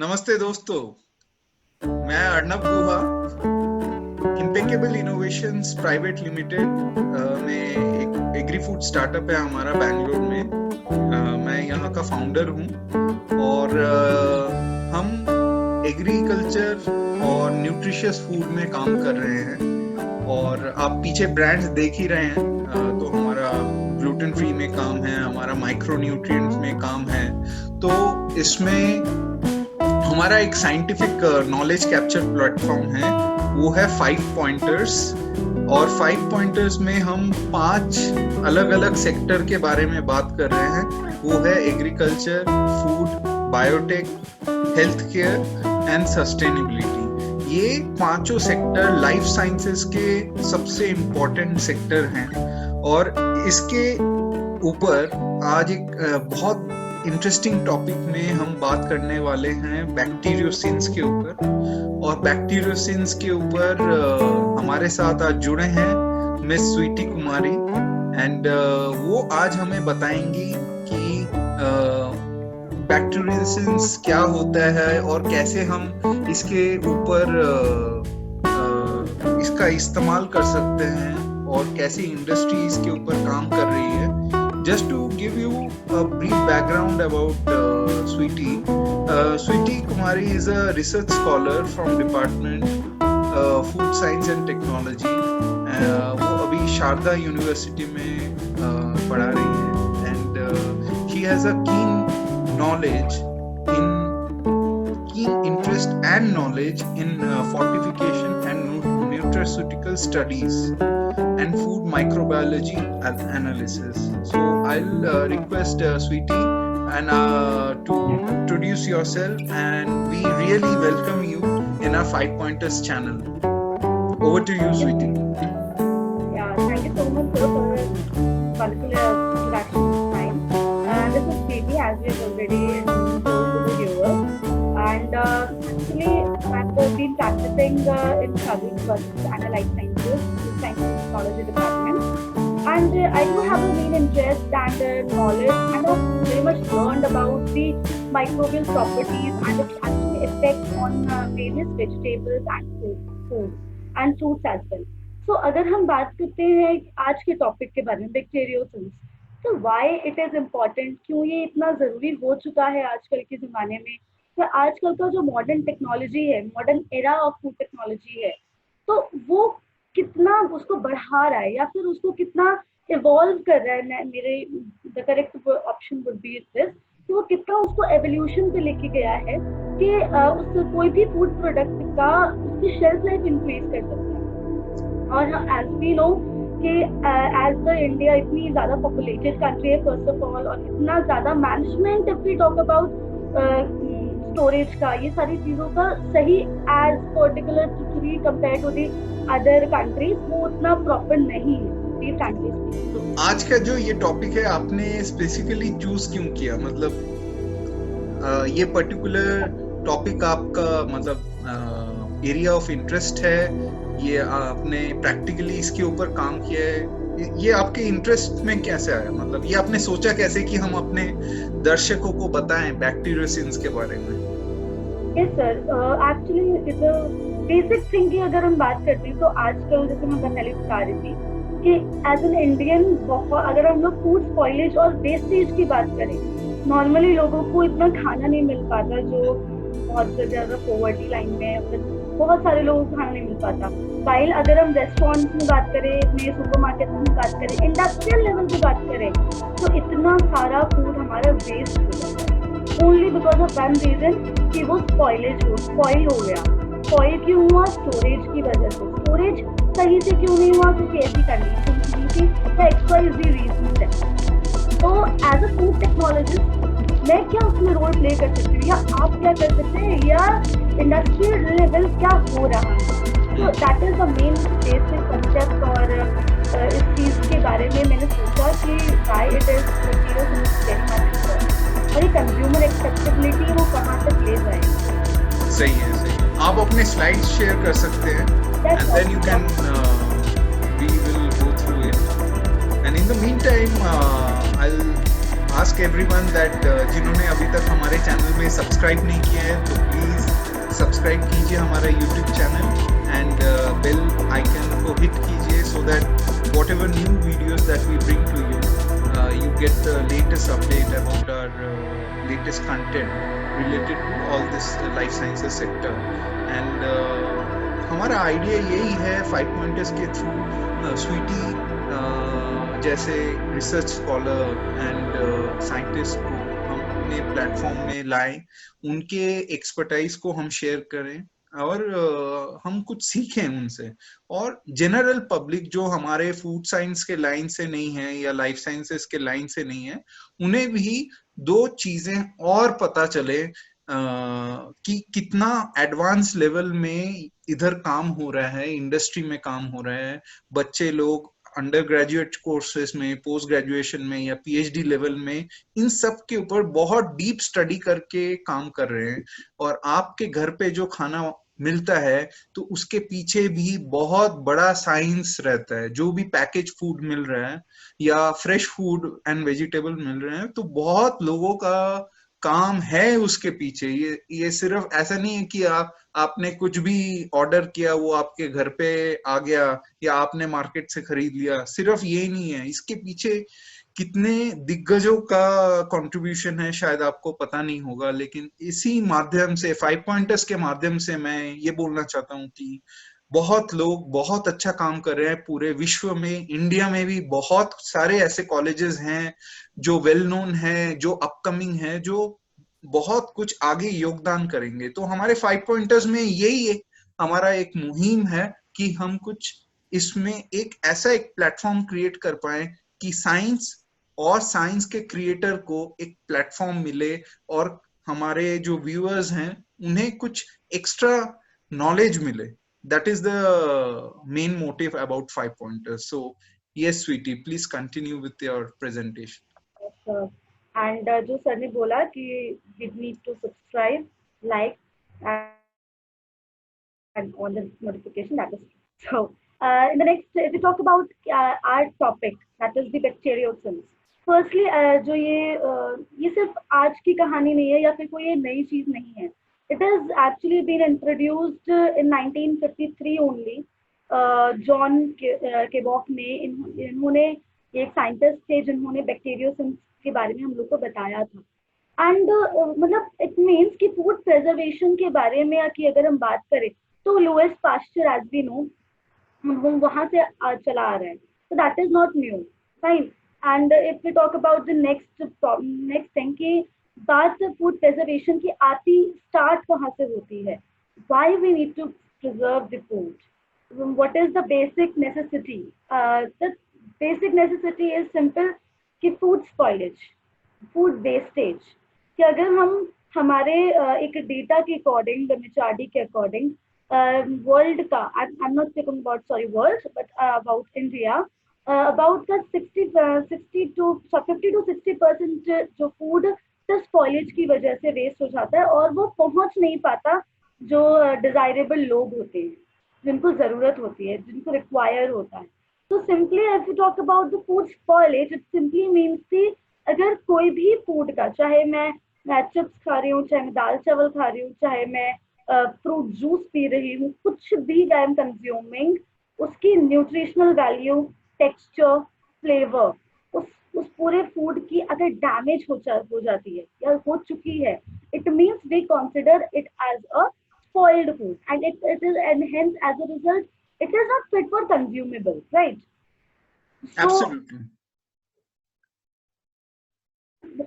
नमस्ते दोस्तों, मैं अर्नब गुहा इम्पेकेबल इनोवेशंस प्राइवेट लिमिटेड में एक एग्री फूड स्टार्टअप है हमारा बेंगलोर में। मैं यहाँ का फाउंडर हूँ और हम एग्रीकल्चर और न्यूट्रिशियस फूड में काम कर रहे हैं। और आप पीछे ब्रांड्स देख ही रहे हैं, तो हमारा ग्लूटेन फ्री में काम है, हमारा माइक्रो न्यूट्रिएंट्स में काम है। तो इसमें हमारा एक साइंटिफिक नॉलेज कैप्चर प्लेटफॉर्म है, वो है 5 पॉइंटर्स। और 5 पॉइंटर्स में हम 5 अलग अलग सेक्टर के बारे में बात कर रहे हैं। वो है agriculture, food, biotech, health care and sustainability. ये पांचों सेक्टर लाइफ साइंसेस के सबसे इम्पोर्टेंट सेक्टर हैं। और इसके ऊपर आज एक बहुत इंटरेस्टिंग टॉपिक में हम बात करने वाले हैं बैक्टीरियोसिन्स के ऊपर। और बैक्टीरियोसिन्स के ऊपर हमारे साथ आज जुड़े हैं मिस स्वीटी कुमारी एंड वो आज हमें बताएंगी कि बैक्टीरियोसिन्स क्या होता है और कैसे हम इसके ऊपर इसका इस्तेमाल कर सकते हैं और कैसे इंडस्ट्री इसके ऊपर काम कर रही है। Just to give you a brief background about Sweety. Sweety Kumari is a research scholar from Department Food Science and Technology. वो अभी शारदा यूनिवर्सिटी में पढ़ा रही है and she has a keen interest and knowledge in fortification and nutraceutical studies and food microbiology analysis. So I'll request Sweety and to introduce yourself, and we really welcome you in our 5 Pointers channel. Over to you, Sweety. Yeah, thank you so much for wonderful introduction of mine. This is Sweety, as we have already told to the viewers. And actually, I've been practicing in Shagun University and Life Sciences, Science and Technology Department. And I do have a real interest and knowledge, and I've very much learned about the microbial properties and its actual effect on various vegetables and food and fruits as well. So अगर हम बात करते हैं आज के topic के बारे में, बैक्टीरियोसिन्स, तो वाई इट इज इम्पोर्टेंट, क्यों ये इतना ज़रूरी हो चुका है आजकल के ज़माने में। तो आजकल का जो मॉडर्न टेक्नोलॉजी है, modern era of food technology है, तो वो कितना उसको बढ़ा रहा है या फिर उसको कितना इवॉल्व कर रहा है। मेरे the correct option would be this, कि वो कितना उसको एवोल्यूशन पे लेके गया है कि उससे कोई भी फूड प्रोडक्ट का उसकी शेल्फ लाइफ इंक्रीज कर सकता है। और एज वी नो कि एज द इंडिया इतनी ज़्यादा पॉपुलेटेड कंट्री है फर्स्ट ऑफ ऑल, और इतना ज़्यादा management if we talk about storage का, ये सारी चीज़ों का सही as particular to compare to the other countries वो उतना प्रॉपर नहीं है। तो आज का जो ये टॉपिक है आपने स्पेसिफिकली चूज क्यों किया? मतलब ये पर्टिकुलर टॉपिक आपका मतलब एरिया ऑफ इंटरेस्ट है, ये आपने प्रैक्टिकली इसके ऊपर काम किया है, ये आपके इंटरेस्ट में कैसे आया? मतलब ये आपने सोचा कैसे कि हम अपने दर्शकों को बताएं बैक्टीरियोसिन्स के बारे में? Yes sir, actually basic thing की अगर हम बात करते हैं तो आजकल जैसे मैं पहले बता रही थी कि एज एन इंडियन बहुत, अगर हम लोग फूड स्पॉइलेज और वेस्टेज की बात करें, नॉर्मली लोगों को इतना खाना नहीं मिल पाता जो बहुत ज़्यादा पॉवर्टी लाइन में है, बहुत सारे लोगों को खाना नहीं मिल पाता। वाइल अगर हम रेस्टोरेंट में बात करें, अपने सुपर मार्केट में बात करें, इंडस्ट्रियल लेवल की बात करें, तो इतना सारा फूड हमारा वेस्ट हो जाता है only because of one reason कि वो स्पॉइल हो गया। स्पॉइल क्यों हुआ? स्टोरेज की वजह से। स्टोरेज सही से क्यों नहीं हुआ? क्योंकि ऐसी कंडीशन नहीं थी, तो XYZ रीजन है। तो एज अ फूड टेक्नोलॉजिस्ट मैं क्या उसमें रोल प्ले कर सकती हूँ, या आप क्या कर सकते हैं, या इंडस्ट्रियल लेवल क्या हो रहा है? तो that is the main basic concept. और इस चीज़ के बारे में मैंने सोचा कि वाई इट इज और ये कंज्यूमर एक्सेप्टेबिलिटी वो कहाँ तक ले जाएगी। सही है, सही है। आप अपने स्लाइड्स शेयर कर सकते हैं and then you can we will go through it, and in the meantime I'll ask everyone that जिन्होंने अभी तक हमारे चैनल में सब्सक्राइब नहीं किया है तो प्लीज सब्सक्राइब कीजिए हमारा YouTube channel and bell icon को हिट कीजिए so that whatever new videos that we bring to you, you get the latest update about our latest content related to all this life sciences sector. And हमारा idea यही है 5 pointers के through Sweety जैसे research scholar and scientist को हम अपने platform में लाएं, उनके एक्सपर्टाइज को हम शेयर करें और हम कुछ सीखें उनसे, और जनरल पब्लिक जो हमारे फूड साइंस के लाइन से नहीं है या लाइफ साइंसेस के लाइन से नहीं है, उन्हें भी दो चीजें और पता चले कि कितना एडवांस लेवल में इधर काम हो रहा है, इंडस्ट्री में काम हो रहा है, बच्चे लोग अंडर ग्रेजुएट कोर्सेज में, पोस्ट ग्रेजुएशन में या पीएचडी लेवल में इन सब के ऊपर बहुत डीप स्टडी करके काम कर रहे हैं। और आपके घर पे जो खाना मिलता है तो उसके पीछे भी बहुत बड़ा साइंस रहता है। जो भी पैकेज फूड मिल रहा है या फ्रेश फूड एंड वेजिटेबल मिल रहे हैं तो बहुत लोगों का काम है उसके पीछे। ये सिर्फ ऐसा नहीं है कि आपने कुछ भी ऑर्डर किया वो आपके घर पे आ गया या आपने मार्केट से खरीद लिया, सिर्फ ये नहीं है, इसके पीछे कितने दिग्गजों का कंट्रीब्यूशन है शायद आपको पता नहीं होगा। लेकिन इसी माध्यम से 5 पॉइंटर्स के माध्यम से मैं ये बोलना चाहता हूँ कि बहुत लोग बहुत अच्छा काम कर रहे हैं पूरे विश्व में। इंडिया में भी बहुत सारे ऐसे कॉलेजेस हैं जो वेल नोन है, जो अपकमिंग है, जो बहुत कुछ आगे योगदान करेंगे। तो हमारे 5 पॉइंटर्स में यही हमारा एक मुहिम है कि हम कुछ इसमें एक ऐसा एक प्लेटफॉर्म क्रिएट कर पाए कि साइंस और साइंस के क्रिएटर को एक प्लेटफॉर्म मिले और हमारे जो व्यूअर्स हैं उन्हें कुछ एक्स्ट्रा नॉलेज मिले। That is the main motive about 5 pointers. So yes, sweetie, please continue with your presentation. And जो सर ने बोला कि we need to subscribe, like and on the notification, that is so. In the next, if we talk about our topic, that is the bacteriocins. Firstly, जो ये सिर्फ आज की कहानी नहीं है या फिर कोई ये नई चीज नहीं है. It has actually been introduced in 1953 only. John Cabot ने इन्होंने एक साइंटिस्ट थे जिन्होंने बैक्टीरियोसिन्स के बारे में हम लोग को बताया था. एंड मतलब इट मीन्स कि फूड प्रिजर्वेशन के बारे में कि अगर हम बात करें तो Louis Pasteur as we know वहां से चला आ रहा है. So that is not new, fine. And if we talk about the next thing कि बात फूड प्रिजर्वेशन की आती स्टार्ट कहाँ से होती है. Why we need to preserve the food? What is the basic necessity? The basic necessity is simple कि food spoilage, food wastage. कि अगर हम हमारे एक डेटा के अकॉर्डिंग, MHRD के अकॉर्डिंग वर्ल्ड का, I'm not speaking about world, but about India, about the 50 to 60% जो फूड स्पॉइलेज की वजह से वेस्ट हो जाता है और वो पहुंच नहीं पाता जो डिजायरेबल लोग होते हैं, जिनको जरूरत होती है, जिनको रिक्वायर होता है. तो simply if you talk about the food spoilage, it simply means कि अगर कोई भी फूड का, चाहे मैं चिप्स खा रही हूँ, चाहे मैं दाल चावल खा रही हूँ, चाहे मैं फ्रूट जूस पी रही हूँ, कुछ भी आई एम कंज्यूमिंग, उसकी न्यूट्रिशनल वैल्यू, टेक्सचर, फ्लेवर, उस पूरे फूड की अगर डैमेज हो जाती है या हो चुकी है, it means we consider it as a spoiled food and it is and hence as a result it is not fit for consumable, right? Absolutely.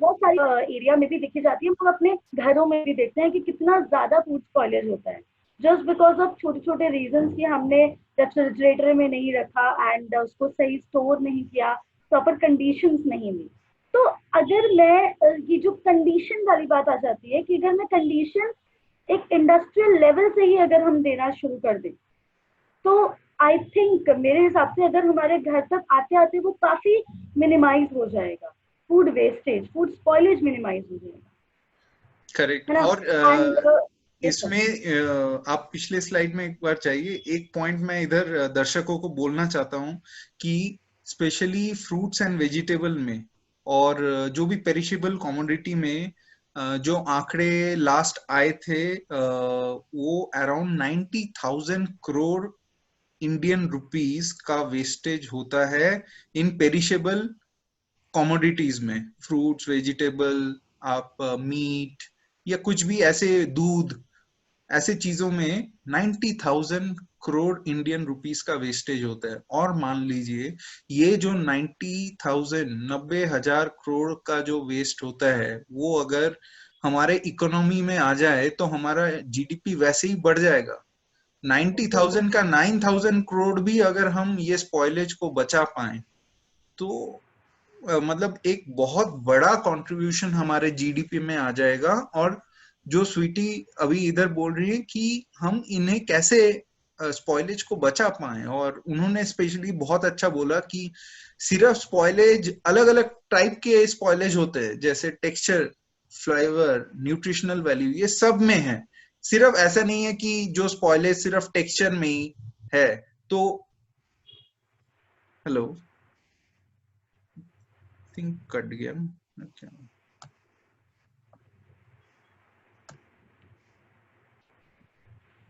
बहुत सारी एरिया में भी देखी जाती है, हम अपने घरों में भी देखते हैं कि कितना ज्यादा फूड स्पॉइलेज होता है जस्ट बिकॉज ऑफ छोटे छोटे रीजंस कि हमने रेफ्रिजरेटर में नहीं रखा एंड उसको सही स्टोर नहीं किया, प्रॉपर कंडीशंस नहीं ली. तो अगर मैं ये जो कंडीशन वाली बात आ जाती है कि अगर मैं कंडीशन एक इंडस्ट्रियल लेवल से ही अगर हम देना शुरू कर दें तो आई थिंक मेरे हिसाब से अगर हमारे घर तक आते आते वो काफी मिनिमाइज हो जाएगा, food wastage, food spoilage minimise हो जाएगा. करेक्ट. और इसमें आप पिछले स्लाइड में एक बार जाइए. एक पॉइंट मैं इधर दर्शकों को बोलना चाहता हूँ कि स्पेशली फ्रूट्स एंड वेजिटेबल में और जो भी पेरिशेबल कमोडिटी में जो आंकड़े लास्ट आए थे वो अराउंड 90,000 करोड़ इंडियन रुपीस का वेस्टेज होता है इन पेरिशेबल कमोडिटीज में, फ्रूट्स, वेजिटेबल, आप मीट या कुछ भी ऐसे, दूध, ऐसे चीजों में 90,000 करोड़ इंडियन रुपीस का वेस्टेज होता है। और मान लीजिए ये जो 90,000 का जो वेस्ट होता है वो अगर हमारे इकोनॉमी में आ जाए तो हमारा जीडीपी वैसे ही बढ़ जाएगा। 90,000 का 9,000 करोड़ भी अगर हम ये स्पॉइलेज को बचा पाए तो मतलब एक बहुत बड़ा कंट्रीब्यूशन हमारे जीडीपी में आ जाएगा। और जो स्वीटी अभी इधर बोल रही है कि हम इन्हें कैसे स्पॉइलेज को बचा पाए, और उन्होंने स्पेशली बहुत अच्छा बोला कि सिर्फ स्पॉइलेज, अलग अलग टाइप के स्पॉइलेज होते हैं, जैसे टेक्सचर, फ्लेवर, न्यूट्रिशनल वैल्यू, ये सब में है। सिर्फ ऐसा नहीं है कि जो स्पॉइलेज सिर्फ टेक्सचर में ही है। तो हेलो, थिंक कट गया। अच्छा,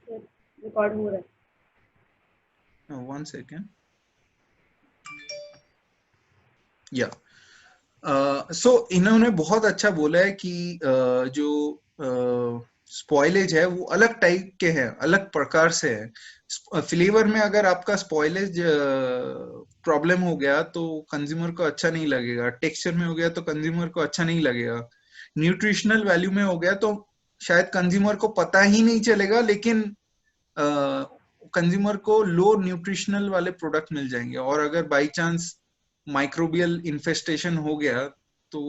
रिकॉर्ड हो रहा है। 1 सेकेंड। या सो इन्होंने बहुत अच्छा बोला है कि जो स्पॉइलेज है वो अलग टाइप के हैं, अलग प्रकार से है। फ्लेवर में अगर आपका स्पॉइलेज प्रॉब्लम हो गया तो कंज्यूमर को अच्छा नहीं लगेगा, टेक्सचर में हो गया तो कंज्यूमर को अच्छा नहीं लगेगा, न्यूट्रिशनल वैल्यू में हो गया तो शायद कंज्यूमर को पता ही नहीं चलेगा, लेकिन कंज्यूमर को लो न्यूट्रिशनल वाले प्रोडक्ट मिल जाएंगे। और अगर बाई चांस माइक्रोबियल इन्फेस्टेशन हो गया तो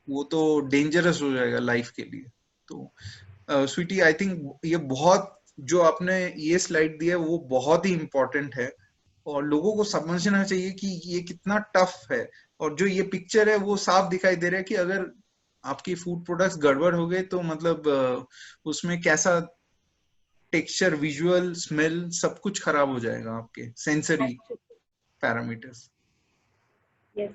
वो तो डेंजरस हो जाएगा लाइफ के लिए। तो स्वीटी, आई थिंक ये बहुत, जो आपने ये स्लाइड दी है वो बहुत ही इम्पोर्टेंट है, और लोगों को समझना चाहिए कि ये कितना टफ है। और जो ये पिक्चर है वो साफ दिखाई दे रहा है कि अगर आपकी फूड प्रोडक्ट्स गड़बड़ हो गए तो मतलब उसमें कैसा टेक्सचर, विजुअल, स्मेल, सब कुछ खराब हो जाएगा, आपके सेंसरी Actually, पैरामीटर्स। yes.